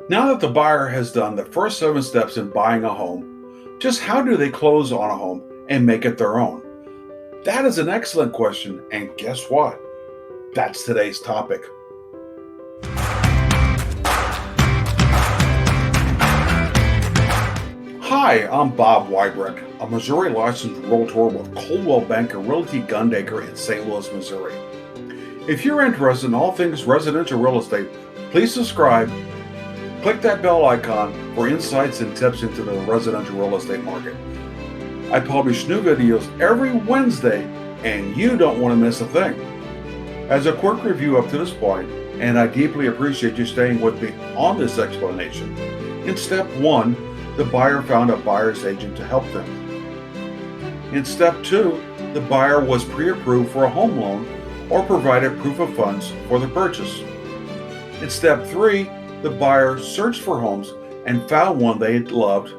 Now that the buyer has done the first 7 steps in buying a home, just how do they close on a home and make it their own? That is an excellent question, and guess what? That's today's topic. Hi, I'm Bob Weibrecht, a Missouri licensed realtor with Coldwell Banker Realty Gundaker in St. Louis, Missouri. If you're interested in all things residential real estate, please subscribe. Click that bell icon for insights and tips into the residential real estate market. I publish new videos every Wednesday, and you don't want to miss a thing. As a quick review up to this point, and I deeply appreciate you staying with me on this explanation, in step 1, the buyer found a buyer's agent to help them. In step 2, the buyer was pre-approved for a home loan or provided proof of funds for the purchase. In step 3, the buyer searched for homes and found one they loved.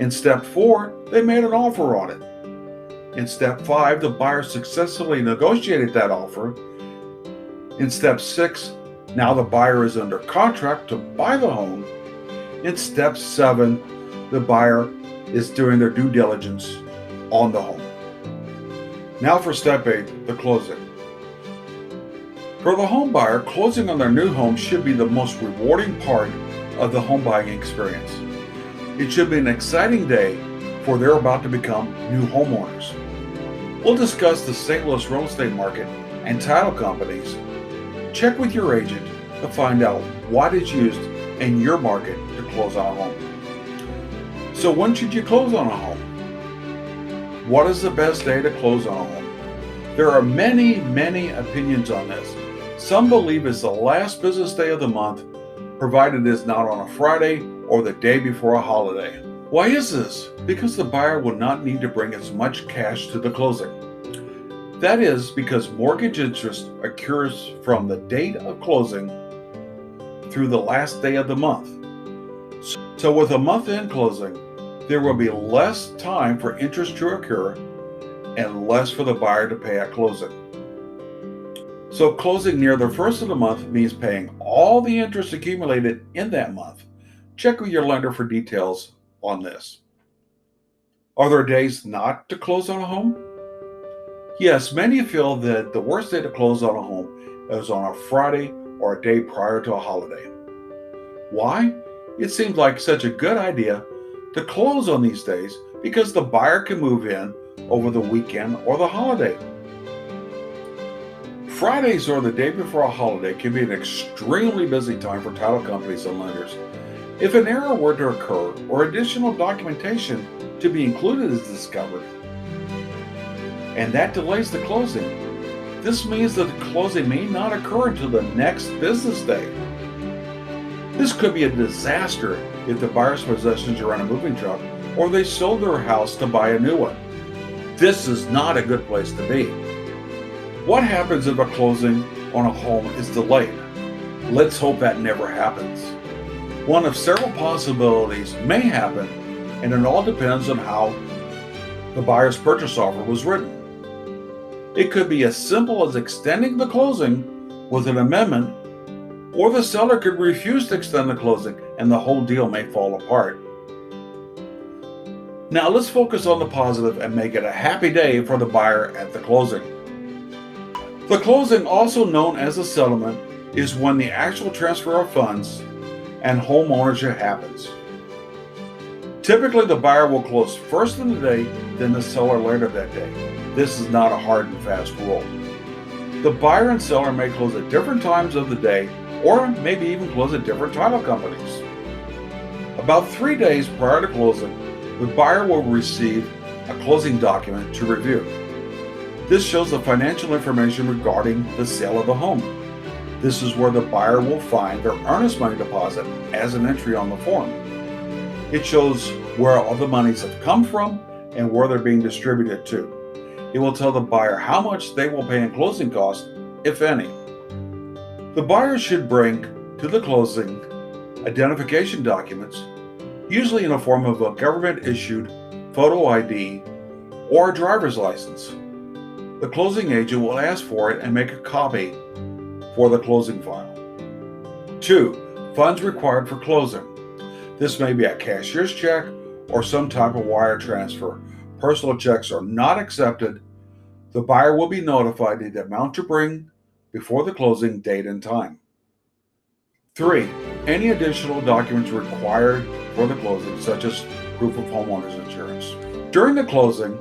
In step 4, they made an offer on it. In step 5, the buyer successfully negotiated that offer. In step 6, now the buyer is under contract to buy the home. In step 7, the buyer is doing their due diligence on the home. Now for step 8, the closing. For the home buyer, closing on their new home should be the most rewarding part of the home buying experience. It should be an exciting day, for they're about to become new homeowners. We'll discuss the St. Louis real estate market and title companies. Check with your agent to find out what is used in your market to close on a home. So when should you close on a home? What is the best day to close on a home? There are many opinions on this. Some believe it's the last business day of the month, provided it's not on a Friday or the day before a holiday. Why is this? Because the buyer will not need to bring as much cash to the closing. That is because mortgage interest occurs from the date of closing through the last day of the month. So with a month-end closing, there will be less time for interest to occur and less for the buyer to pay at closing. So closing near the first of the month means paying all the interest accumulated in that month. Check with your lender for details on this. Are there days not to close on a home? Yes, many feel that the worst day to close on a home is on a Friday or a day prior to a holiday. Why? It seems like such a good idea to close on these days because the buyer can move in over the weekend or the holiday. Fridays or the day before a holiday can be an extremely busy time for title companies and lenders. If an error were to occur or additional documentation to be included is discovered, and that delays the closing, this means that the closing may not occur until the next business day. This could be a disaster if the buyer's possessions are on a moving truck or they sold their house to buy a new one. This is not a good place to be. What happens if a closing on a home is delayed? Let's hope that never happens. One of several possibilities may happen, and it all depends on how the buyer's purchase offer was written. It could be as simple as extending the closing with an amendment, or the seller could refuse to extend the closing and the whole deal may fall apart. Now let's focus on the positive and make it a happy day for the buyer at the closing. The closing, also known as a settlement, is when the actual transfer of funds and home ownership happens. Typically, the buyer will close first in the day, then the seller later that day. This is not a hard and fast rule. The buyer and seller may close at different times of the day, or maybe even close at different title companies. About 3 days prior to closing, the buyer will receive a closing document to review. This shows the financial information regarding the sale of the home. This is where the buyer will find their earnest money deposit as an entry on the form. It shows where all the monies have come from and where they're being distributed to. It will tell the buyer how much they will pay in closing costs, if any. The buyer should bring to the closing identification documents, usually in the form of a government-issued photo ID or a driver's license. The closing agent will ask for it and make a copy for the closing file. 2. Funds required for closing. This may be a cashier's check or some type of wire transfer. Personal checks are not accepted. The buyer will be notified of the amount to bring before the closing date and time. 3. Any additional documents required for the closing, such as proof of homeowner's insurance. During the closing,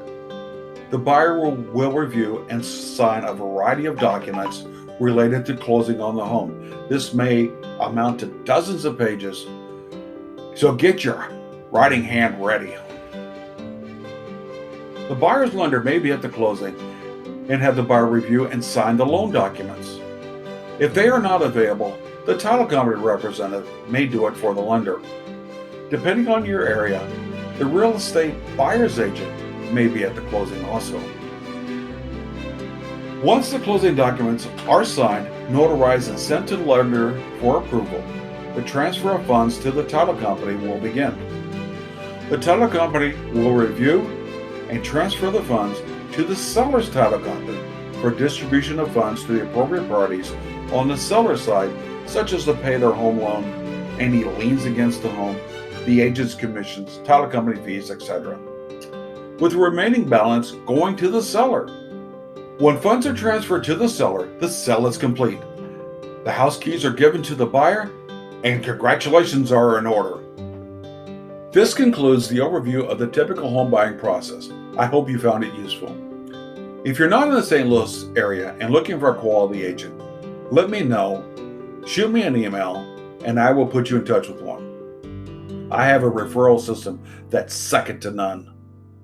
the buyer will review and sign a variety of documents related to closing on the home. This may amount to dozens of pages, so get your writing hand ready. The buyer's lender may be at the closing and have the buyer review and sign the loan documents. If they are not available, the title company representative may do it for the lender. Depending on your area, the real estate buyer's agent may be at the closing also. Once the closing documents are signed, notarized, and sent to the lender for approval, the transfer of funds to the title company will begin. The title company will review and transfer the funds to the seller's title company for distribution of funds to the appropriate parties on the seller's side, such as to pay their home loan, any liens against the home, the agent's commissions, title company fees, etc., with the remaining balance going to the seller. When funds are transferred to the seller, the sale is complete. The house keys are given to the buyer, and congratulations are in order. This concludes the overview of the typical home buying process. I hope you found it useful. If you're not in the St. Louis area and looking for a quality agent, let me know, shoot me an email, and I will put you in touch with one. I have a referral system that's second to none.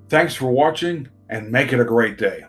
Thanks for watching, and make it a great day.